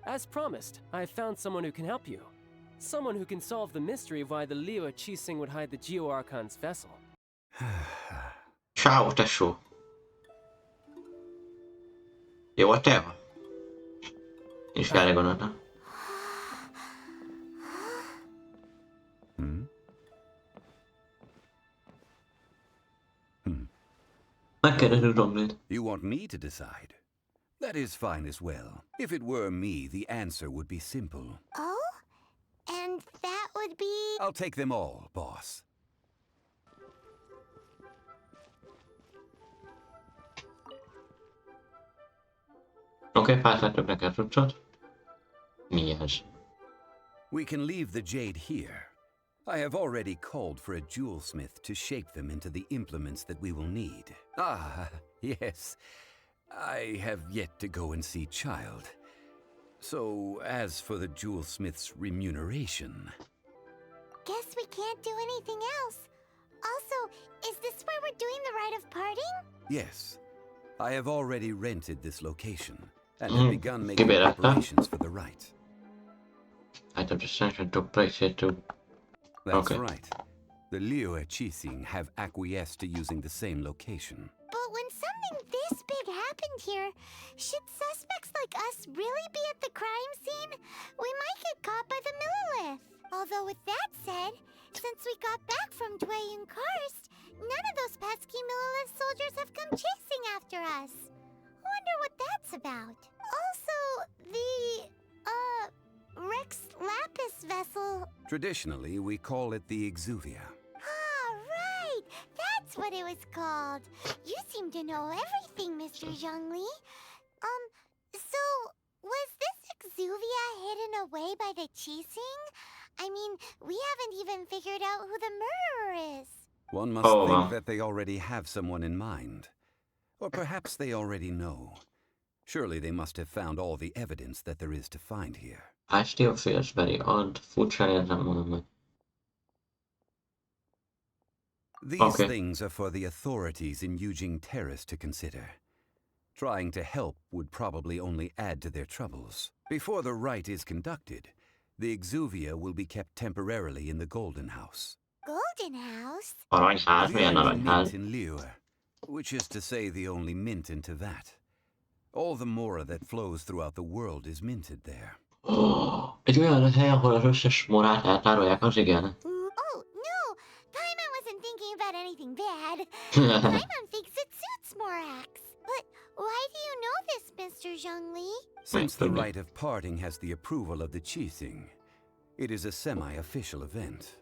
As promised, I have found someone who can help you. Someone who can solve the mystery of why the Leo Chising would hide the Geo-Archon's vessel. Ciao, tesó. Jó a te? Én is erre gondoltam. Megkérdezünk Zhonglit. You want me to decide? That is fine as well. If it were me, the answer would be simple. Oh? And that would be... I'll take them all, boss. Oké, feltettük neked cuccot. Mi ez? We can leave the jade here. I have already called for a jewelsmith to shape them into the implements that we will need. Ah, yes. I have yet to go and see Child. So, as for the jewelsmith's remuneration... Guess we can't do anything else. Also, is this where we're doing the rite of parting? Yes. I have already rented this location and have begun making Kibéreltem. preparations for the rite. Item destination took place here too. That's Okay. right. The Liu Chising have acquiesced to using the same location. But when something this big happened here, should suspects like us really be at the crime scene? We might get caught by the Millilith. Although with that said, since we got back from Dwayne Karst, none of those pesky Millilith soldiers have come chasing after us. Wonder what that's about. Also, the, Rex Lapis vessel. Traditionally, we call it the Exuvia. Ah, right! That's what it was called. You seem to know everything, Mr. Zhongli. So, was this Exuvia hidden away by the Chising? I mean, we haven't even figured out who the murderer is. One must Oh, think that they already have someone in mind. Or perhaps they already know. Surely they must have found all the evidence that there is to find here. I still feels very odd. Furcsa érzem magam, hogy... These Okay. things are for the authorities in Eugene Terrace to consider. Trying to help would probably only add to their troubles. Before the rite is conducted, the Exuvia will be kept temporarily in the Golden House. Golden House? Aranyház, The milyen only aranyház? mint in Liyue, which is to say the only mint into that. All the mora that flows throughout the world is minted there. Oh, egy olyan hely, ahol az összes morát eltárolják, az igen. Oh, no! Paimon wasn't thinking about anything bad. Paimon thinks it suits Morax. But why do you know this, Mr. Zhongli? Since the rite of parting has the approval of the Chising, it is a semi-official event.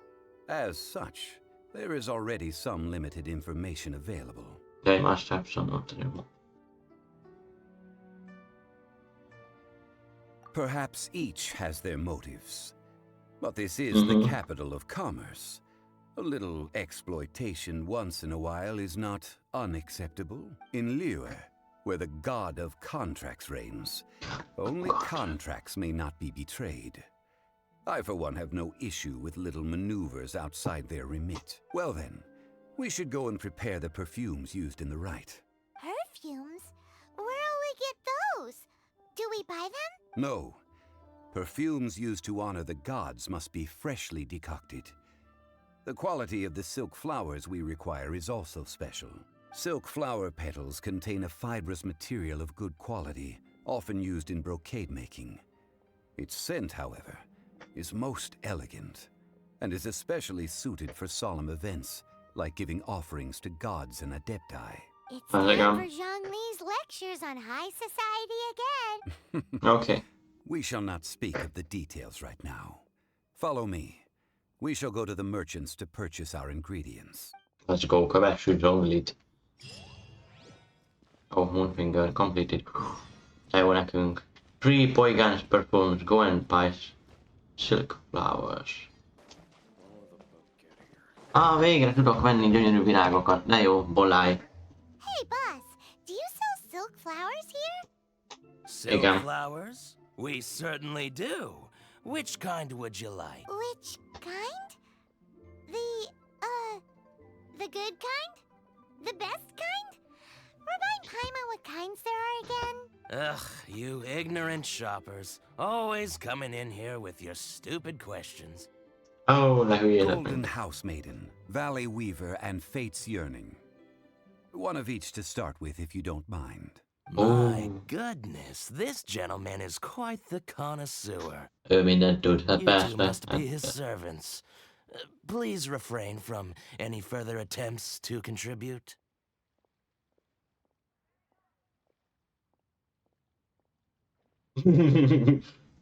As such, there is already some limited information available. They must have some material. Perhaps each has their motives. But this is the capital of commerce. A little exploitation once in a while is not unacceptable. In Liyue, where the god of contracts reigns, only contracts may not be betrayed. I, for one, have no issue with little maneuvers outside their remit. Well then, we should go and prepare the perfumes used in the rite. Perfumes? Where'll we get those? Do we buy them? No. Perfumes used to honor the gods must be freshly decocted. The quality of the silk flowers we require is also special. Silk flower petals contain a fibrous material of good quality, often used in brocade making. Its scent, however, is most elegant, and is especially suited for solemn events, like giving offerings to gods and adepti. It's How's it time going? for Zhongli's lectures on high society again. Okay. We shall not speak of the details right now. Follow me. We shall go to the merchants to purchase our ingredients. Let's go, kövessük Zhonglit. Oh, Moonfinger, completed. De jó nekünk. 3 poisonous perfumes, go and buy silk flowers. Végre tudok venni gyönyörű virágokat. Ne jó, boláj. Hey, boss, do you sell silk flowers here? Silk Again. flowers? We certainly do. Which kind would you like? Which kind? The good kind? The best kind? Remind Paimon what kinds there are again? Ugh, you ignorant shoppers. Always coming in here with your stupid questions. Ó, ne hülyének Golden meg. Housemaiden, Valley Weaver, and Fate's Yearning. One of each to start with, if you don't mind. My goodness, this gentleman is quite the connoisseur. Ő mindent tud, hát You two persze. must be his servants. Please refrain from any further attempts to contribute.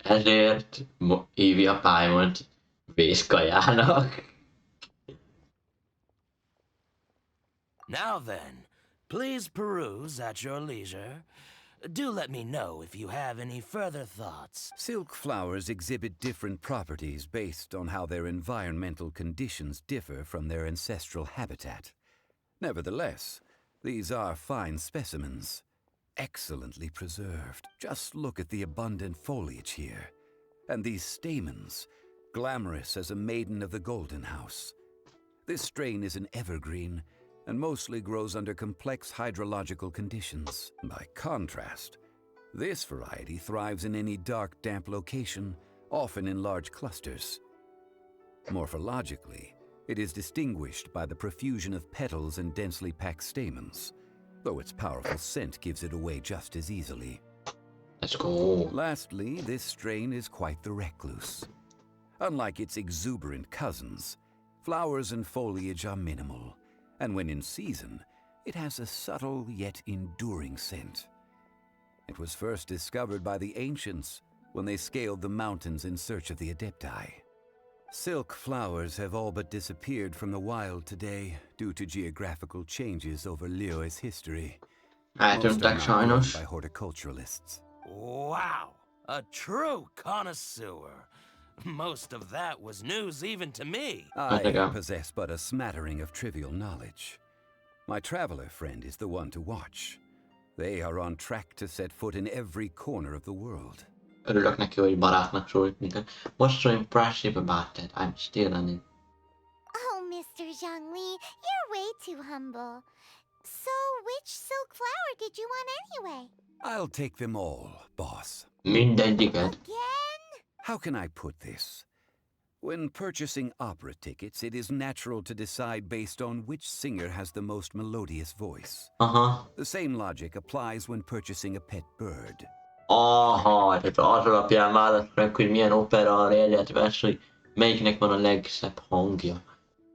Ezért hívja Paimont vészkajának. Now then, please peruse at your leisure. Do let me know if you have any further thoughts. Silk flowers exhibit different properties based on how their environmental conditions differ from their ancestral habitat. Nevertheless, these are fine specimens, excellently preserved. Just look at the abundant foliage here, and these stamens, glamorous as a maiden of the Golden House. This strain is an evergreen, and mostly grows under complex hydrological conditions. By contrast, this variety thrives in any dark, damp location, often in large clusters. Morphologically, it is distinguished by the profusion of petals and densely packed stamens, though its powerful scent gives it away just as easily. Let's go. Lastly, this strain is quite the recluse. Unlike its exuberant cousins, flowers and foliage are minimal, and when in season, it has a subtle yet enduring scent. It was first discovered by the ancients when they scaled the mountains in search of the Adepti. Silk flowers have all but disappeared from the wild today due to geographical changes over Liyue's history. Most are Eltűntek now grown sajnos. by horticulturalists. Wow, a true connoisseur. Most of that was news even to me. I igen. possess but a smattering of trivial knowledge. My traveler friend is the one to watch. They are on track to set foot in every corner of the world. Örülök neki, hogy barátnak szólít minket. What's so impressive about that? I'm still on it. Oh, Mr. Zhongli, you're way too humble. So, which silk flower did you want anyway? I'll take them all, boss. Mindegyiket. Again? How can I put this? When purchasing opera tickets, it is natural to decide based on which singer has the most melodious voice. Aha. The same logic applies when purchasing a pet bird. Aha, tehát az alapján választanak, hogy milyen opera, illetve hogy melyiknek van a legszebb hangja.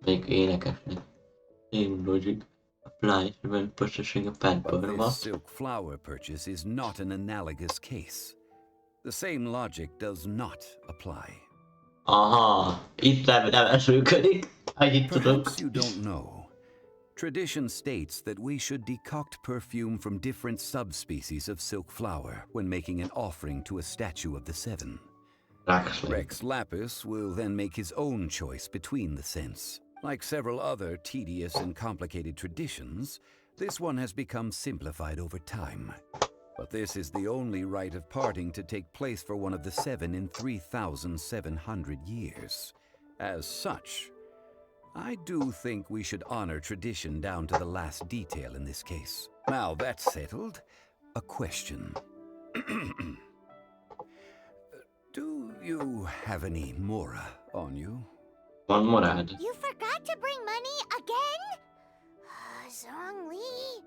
Melyik énekesnek. Same logic applies when purchasing a pet But bird. this silk flower purchase is not an analogous case. The same logic does not apply. Aha, itt nem ez működik. Annyit tudok. Perhaps you don't know. Tradition states that we should decoct perfume from different subspecies of silk flower when making an offering to a statue of the seven. Rex Lapis will then make his own choice between the scents. Like several other tedious and complicated traditions, this one has become simplified over time. But this is the only rite of parting to take place for one of the seven in 3,700 years. As such, I do think we should honor tradition down to the last detail in this case. Now that's settled, a question. Do you have any mora on you? Van morád? You forgot to bring money again? Zhongli.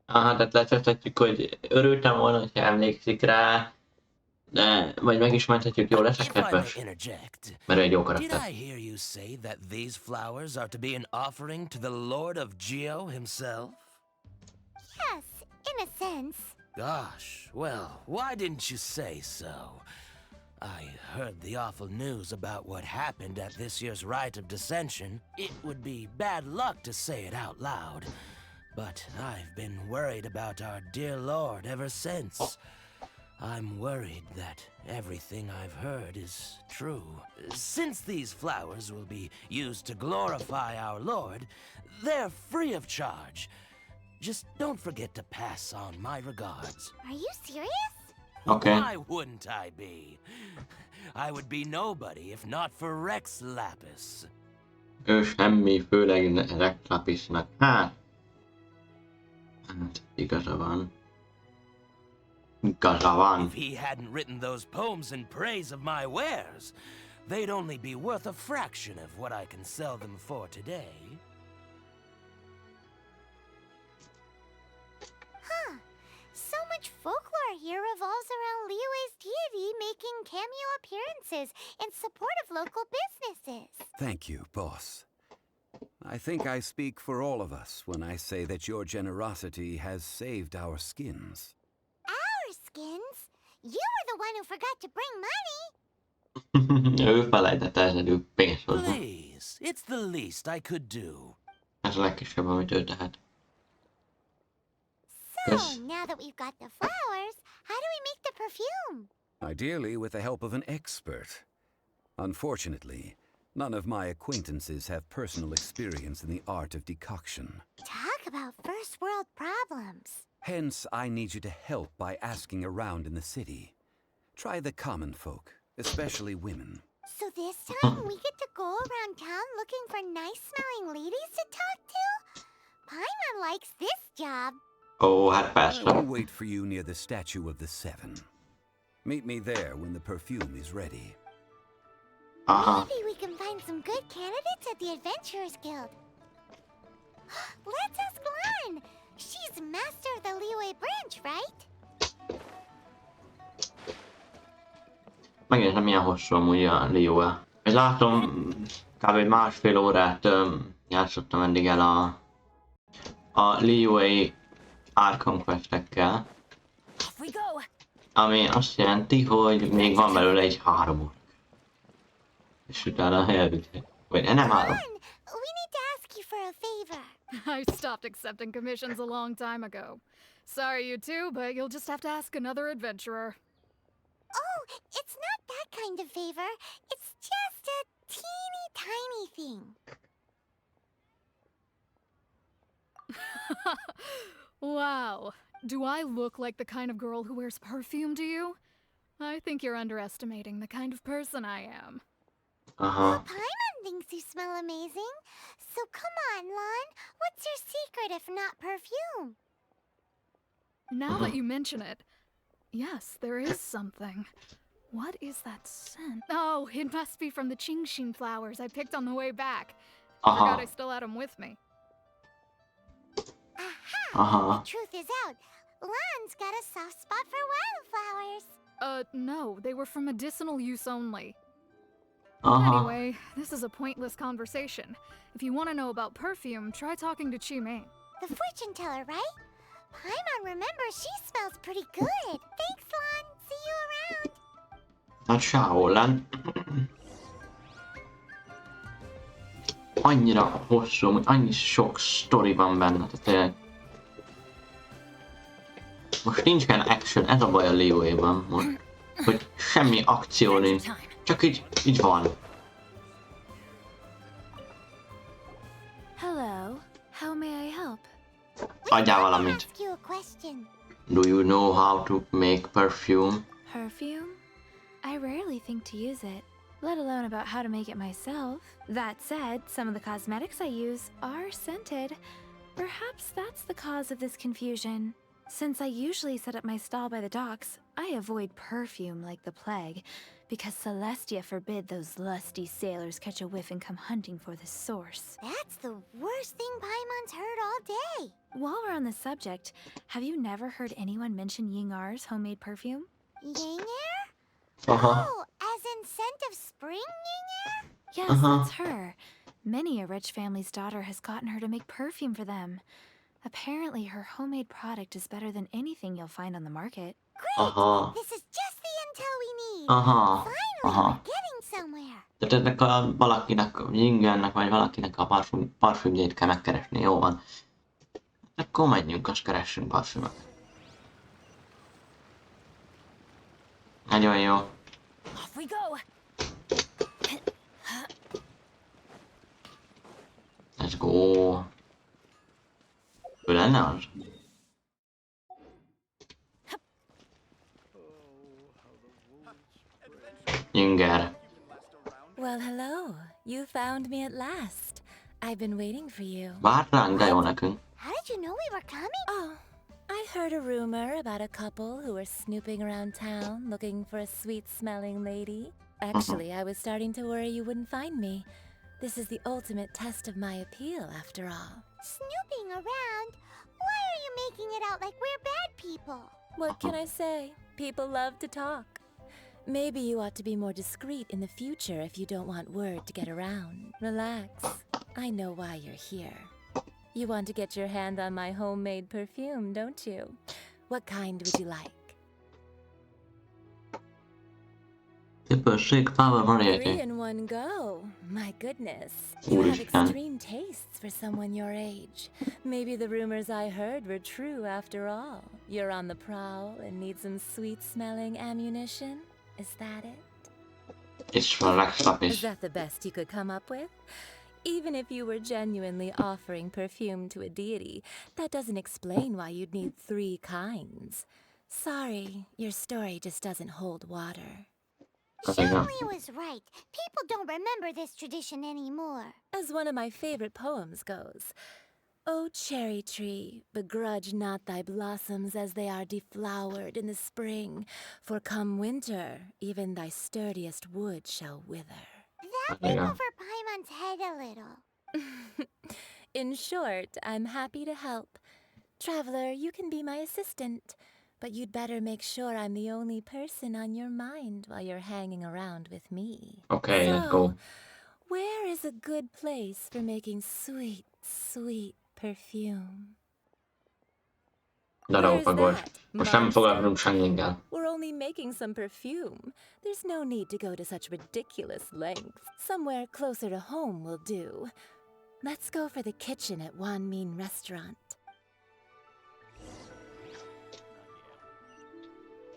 Aha, tehát lefektetjük, hogy örültem volna, hogyha emlékszik rá, de vagy megismerhetjük, jól lesz a If I may kedves? interject, Mert ő egy jó did karakter. I hear you say that these flowers are to be an offering to the Lord of Geo himself? Yes, in a sense. Gosh, well, why didn't you say so? I heard the awful news about what happened at this year's Rite of Dissension. It would be bad luck to say it out loud, but I've been worried about our dear Lord ever since. I'm worried that everything I've heard is true. Since these flowers will be used to glorify our Lord, they're free of charge. Just don't forget to pass on my regards. Are you serious? Okay. Why wouldn't I be? I would be nobody if not for Rex Lapis. Ő semmi, főleg Reklapisnak. Hát igaza van. Igaza van. If he hadn't written those poems in praise of my wares, they'd only be worth a fraction of what I can sell them for today. Huh. So much folklore here revolves around Liyue's deity making cameo appearances in support of local businesses. Thank you, boss. I think I speak for all of us when I say that your generosity has saved our skins. Our skins? You were the one who forgot to bring money. Ő felejtett egyedül pénzt hozni. Please, it's the least I could do. Ez a legkisebb, amit ő tehet. So, Yes. now that we've got the flowers, how do we make the perfume? Ideally with the help of an expert. Unfortunately, none of my acquaintances have personal experience in the art of decoction. Talk about first world problems. Hence, I need you to help by asking around in the city. Try the common folk, especially women. So this time we get to go around town looking for nice-smelling ladies to talk to? Paimon likes this job. Ó, hát I persze. will wait for you near the Statue of the Seven. Meet me there when the perfume is ready. Aha. Maybe we can find some good candidates at the Adventurers Guild. Let's ask Lan. She's master of the Liyue branch, right? Megnézem, milyen hosszú amúgy a Liyue. És látom, kb. Másfél órát játszottam eddig el a Liyue archon questekkel. Off we go. Ami azt jelenti, hogy még van belőle egy 3 óra. És utána elvitte. Vagy nem 3. Lan, we need to ask you for a favor. I stopped accepting commissions a long time ago. Sorry, you two, but you'll just have to ask another adventurer. Oh, it's not that kind of favor. It's just a teeny tiny thing. Wow. Do I look like the kind of girl who wears perfume to you? I think you're underestimating the kind of person I am. Aha. Paimon thinks you smell amazing. So come on, Lan. What's your secret if not perfume? Now that you mention it, yes, there is something. What is that scent? Oh, it must be from the Qingshin flowers I picked on the way back. Forgot I Aha. still had them with me. Aha! Aha. The truth is out. Lan's got a soft spot for wildflowers. No, they were for medicinal use only. Aha. Anyway, this is a pointless conversation. If you want to know about perfume, try talking to Qimei. The fortune teller, right? Paimon remembers she smells pretty good. Thanks, Lan. See you around. Hát sehol len. Annyira hosszú, annyi sok sztori van benne, tehát most nincsen action, ez a baj a Liyue-ban most, hogy semmi akció nincs, csak így van. Hello, how may I help? Adjál I valamit. ask you a question. Do you know how to make perfume? Perfume? I rarely think to use it, let alone about how to make it myself. That said, some of the cosmetics I use are scented. Perhaps that's the cause of this confusion. Since I usually set up my stall by the docks, I avoid perfume like the plague, because Celestia forbid those lusty sailors catch a whiff and come hunting for the source. That's the worst thing Paimon's heard all day. While we're on the subject, have you never heard anyone mention Yingar's homemade perfume? Yingar? Aha. Oh, as in scent of spring, Yingar? Yes, that's her. Many a rich family's daughter has gotten her to make perfume for them. Apparently, her homemade product is better than anything you'll find on the market. Great! Aha. This is just the intel we need. Aha. Finally, Aha. we're getting somewhere. Tehát ennek valakinek, Jingernek vagy valakinek a parfümjét kell megkeresni, jó van. Akkor menjünk, azt keressünk parfümöt. Nagyon jó. Off we go! Let's go. Ő lenne az? Inger. Well, hello. You found me at last. I've been waiting for you. Vár ránk, de jó nekünk. How did you know we were coming? Oh, I heard a rumor about a couple who were snooping around town looking for a sweet-smelling lady. Actually, I was starting to worry you wouldn't find me. This is the ultimate test of my appeal, after all. Snooping around? Why are you making it out like we're bad people? What can I say? People love to talk. Maybe you ought to be more discreet in the future if you don't want word to get around. Relax. I know why you're here. You want to get your hand on my homemade perfume, don't you? What kind would you like? Tippőség, power van 3 érték. in one go. My goodness. You have Úristen. extreme tastes for someone your age. Maybe the rumors I heard were true after all. You're on the prowl and need some sweet-smelling ammunition? Is that it? És van legszap Is is. that the best you could come up with? Even if you were genuinely offering perfume to a deity, that doesn't explain why you'd need 3 kinds. Sorry, your story just doesn't hold water. Zhongli was right. People don't remember this tradition anymore. As one of my favorite poems goes, O cherry tree, begrudge not thy blossoms as they are deflowered in the spring, for come winter, even thy sturdiest wood shall wither. That went over Paimon's head a little. In short, I'm happy to help. Traveler, you can be my assistant, but you'd better make sure I'm the only person on your mind while you're hanging around with me. Okay, let's go. Where is a good place for making sweet, sweet perfume? Darab meg volt. that, Most nem foglalkozunk senkinkkel. We're only making some perfume. There's no need to go to such ridiculous lengths. Somewhere closer to home will do. Let's go for the kitchen at Wan Min Restaurant.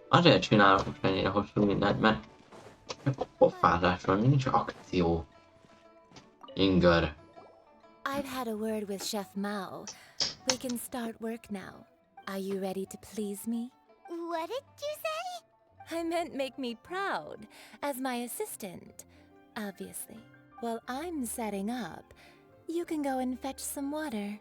Azért csinálok most ennyire hosszú mindent, mert csak a pofázás van, nincs akció. Inger. I've had a word with Chef Mao. We can start work now. Are you ready to please me? What did you say? I meant make me proud, as my assistant. Obviously. While I'm setting up, you can go and fetch some water.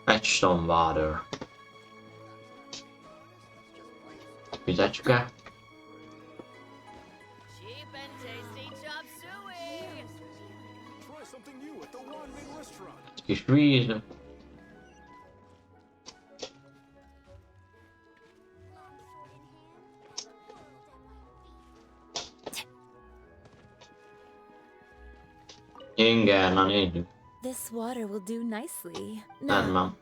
Fetch some water. Fizetjük el? Cheap and tasty chop suey. Try something new at the Wan Min restaurant. Egy kis víz. Inger, na nézzük. This water will do nicely. Nem, Now,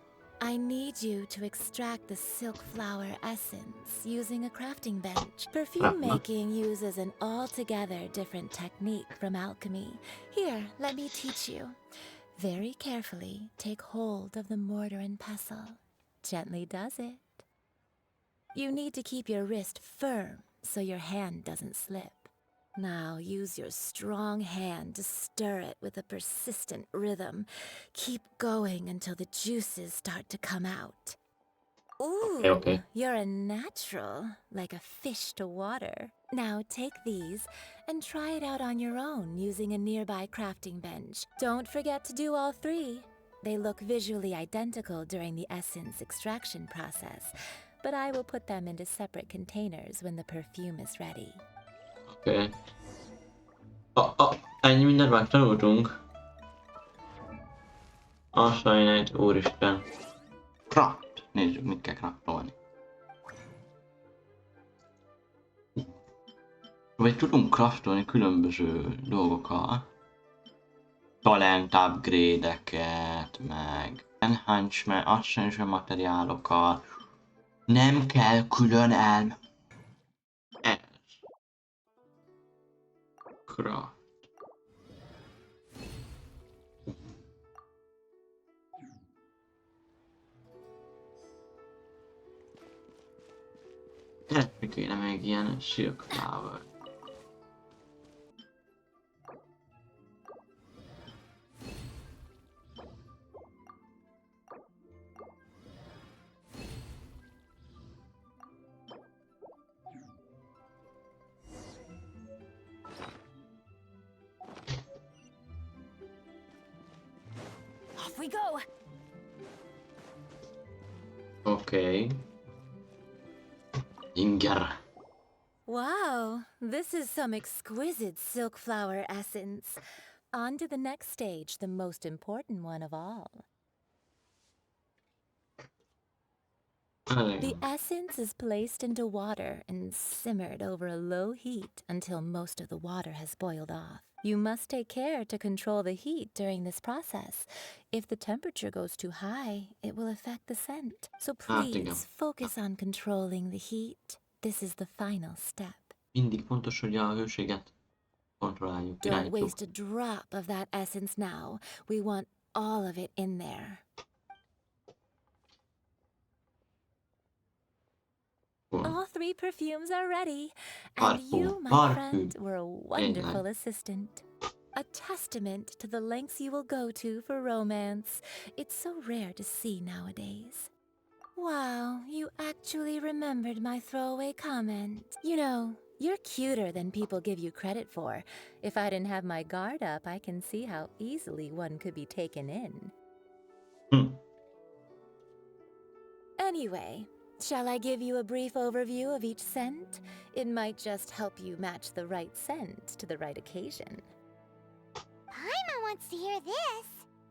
I need you to extract the silk flower essence using a crafting bench. Perfume making uses an altogether different technique from alchemy. Here, let me teach you. Very carefully, take hold of the mortar and pestle. Gently does it. You need to keep your wrist firm so your hand doesn't slip. Now use your strong hand to stir it with a persistent rhythm. Keep going until the juices start to come out. Ooh, Okay. you're a natural, like a fish to water. Now take these and try it out on your own using a nearby crafting bench. Don't forget to do all 3. They look visually identical during the essence extraction process, but I will put them into separate containers when the perfume is ready. Oké. Ennyi mindent megtanultunk. Assign, úristen. Craft. Nézzük, mit kell craftolni. Vagy tudunk craftolni különböző dolgokkal. Talent upgrade-eket, meg enhancement, ascension materiálokat. Nem kell külön elm. Ez. Craft. Mi kéne még ilyen silk flower. go. Okay. Inger. Wow, this is some exquisite silk flower essence. On to the next stage, the most important one of all. The essence is placed into water and simmered over a low heat until most of the water has boiled off. You must take care to control the heat during this process. If the temperature goes too high, it will affect the scent. So please focus on controlling the heat. This is the final step. Mindig fontos, hogy a hőséget kontrolláljuk, Don't irányítjuk. waste a drop of that essence now. We want all of it in there. All 3 perfumes are ready, and you, my friend, were a wonderful assistant. A testament to the lengths you will go to for romance. It's so rare to see nowadays. Wow, you actually remembered my throwaway comment. You know, you're cuter than people give you credit for. If I didn't have my guard up, I can see how easily one could be taken in. Anyway, shall I give you a brief overview of each scent? It might just help you match the right scent to the right occasion. Paimon wants to hear this.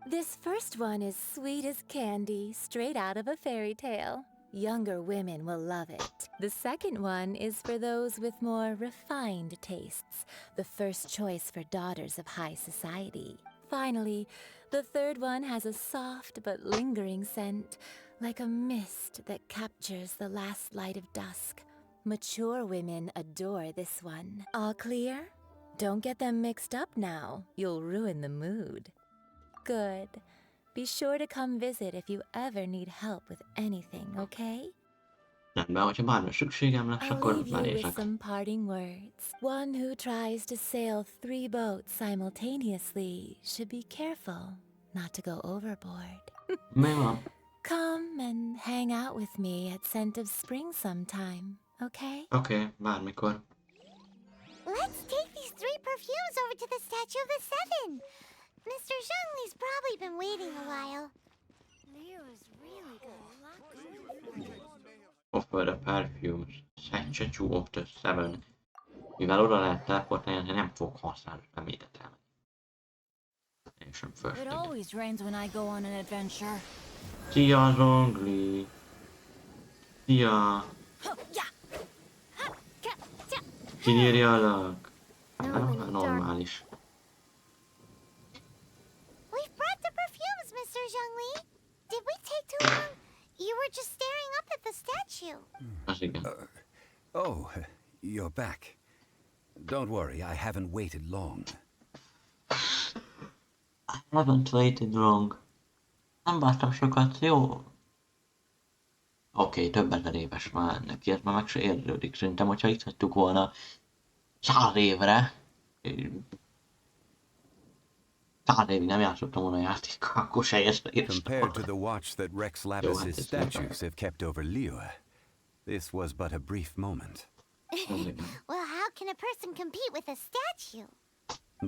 This first one is sweet as candy, straight out of a fairy tale. Younger women will love it. The second one is for those with more refined tastes, the first choice for daughters of high society. Finally, the third one has a soft but lingering scent, like a mist that captures the last light of dusk. Mature women adore this one. All clear? Don't get them mixed up now. You'll ruin the mood. Good. Be sure to come visit if you ever need help with anything, okay? Rendben, hogyha bármi szükségem lesz, I'll akkor leave you with benézek. some parting words. One who tries to sail 3 boats simultaneously should be careful not to go overboard. Mi van? Come and hang out with me at Scent of Spring sometime, okay? Oké, bármikor. Let's take these 3 perfumes over to the Statue of the Seven. Mr. Zhongli's probably been waiting a while. Leo's really got a lot going for him. Offer the perfumes. Statue of the Seven. Mivel oda lehet teleportálni, nem fog használni, nem ide elmenni. Én sem It fölsnek. always rains when I go on an adventure. Szia, Zhongli! Szia! Kinyírjalak! Normális. We've brought the perfumes, Mr. Zhongli. Did we take too long? You were just staring up at the statue. Az igen. Oh, you're back. Don't worry, I haven't waited long. I haven't waited long. Nem vártam sokat, jó? Oké, több ezer éves már neki, ez már meg se érződik. Szerintem, hogyha itt hagytuk volna 100 évre, 100 évig nem játszottam volna a játékkal, akkor se érztem. Compared to the watch that Rex Lapis's statues have kept over Liyue, this was but a brief moment. Well, how can a person compete with a statue?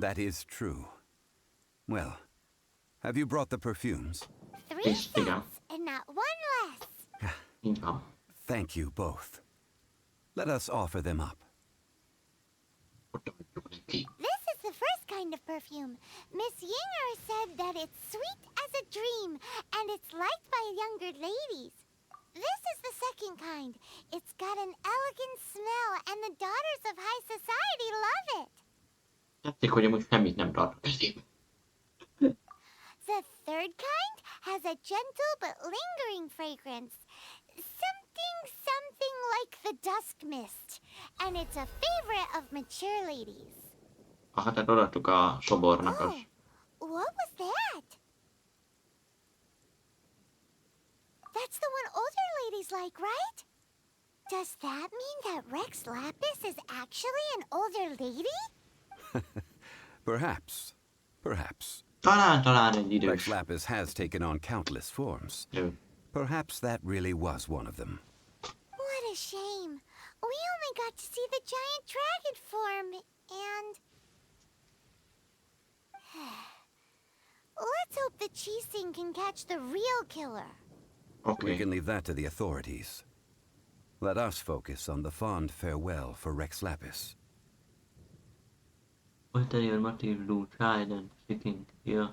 That is true. Well, have you brought the perfumes? 3 sets, and not 1 less. Thank you both. Let us offer them up. This is the first kind of perfume. Miss Yinger said that it's sweet as a dream, and it's liked by younger ladies. This is the second kind. It's got an elegant smell, and the daughters of high society love it. Tetszik, hogy amúgy semmit nem tart a kezében. The third kind has a gentle but lingering fragrance. Something like the dusk mist. And it's a favorite of mature ladies. Aha, tehát odaadtuk a szobornak az. What was that? That's the one older ladies like, right? Does that mean that Rex Lapis is actually an older lady? Perhaps. Perhaps. Talán egy idős. Rex Lapis has taken on countless forms. Perhaps that really was one of them. What a shame. We only got to see the giant dragon form, and... Let's hope the Chising can catch the real killer. We can leave that to the authorities. Let us focus on the fond farewell for Rex Lapis. What are your motives to try then, sticking here?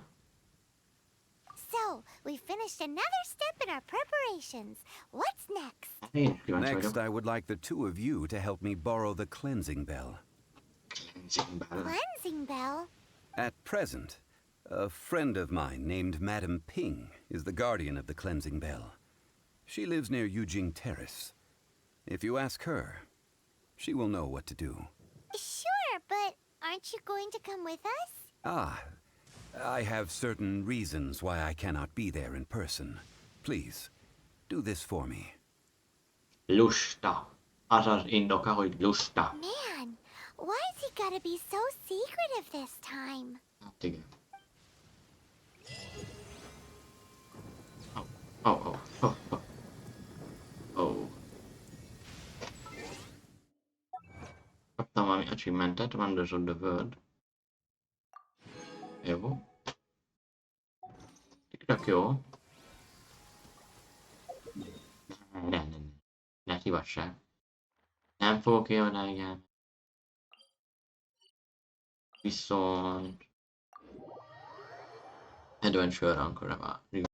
So, we finished another step in our preparations. What's next? Next, I would like the two of you to help me borrow the cleansing bell. Cleansing bell? At present, a friend of mine named Madame Ping is the guardian of the cleansing bell. She lives near Yujing Terrace. If you ask her, she will know what to do. Sure, but aren't you going to come with us? Ah, I have certain reasons why I cannot be there in person. Please, do this for me. Lusta. Az az indoka, hogy lusta. Man, why's he gotta be so secretive this time? Hát igen. Oh. Kaptam valami achievementet, Wonders of the World. Jó. Tök jó. Ne szívasság. Nem fogok élni, igen. Viszont... Adventure Anchor-ra várjuk.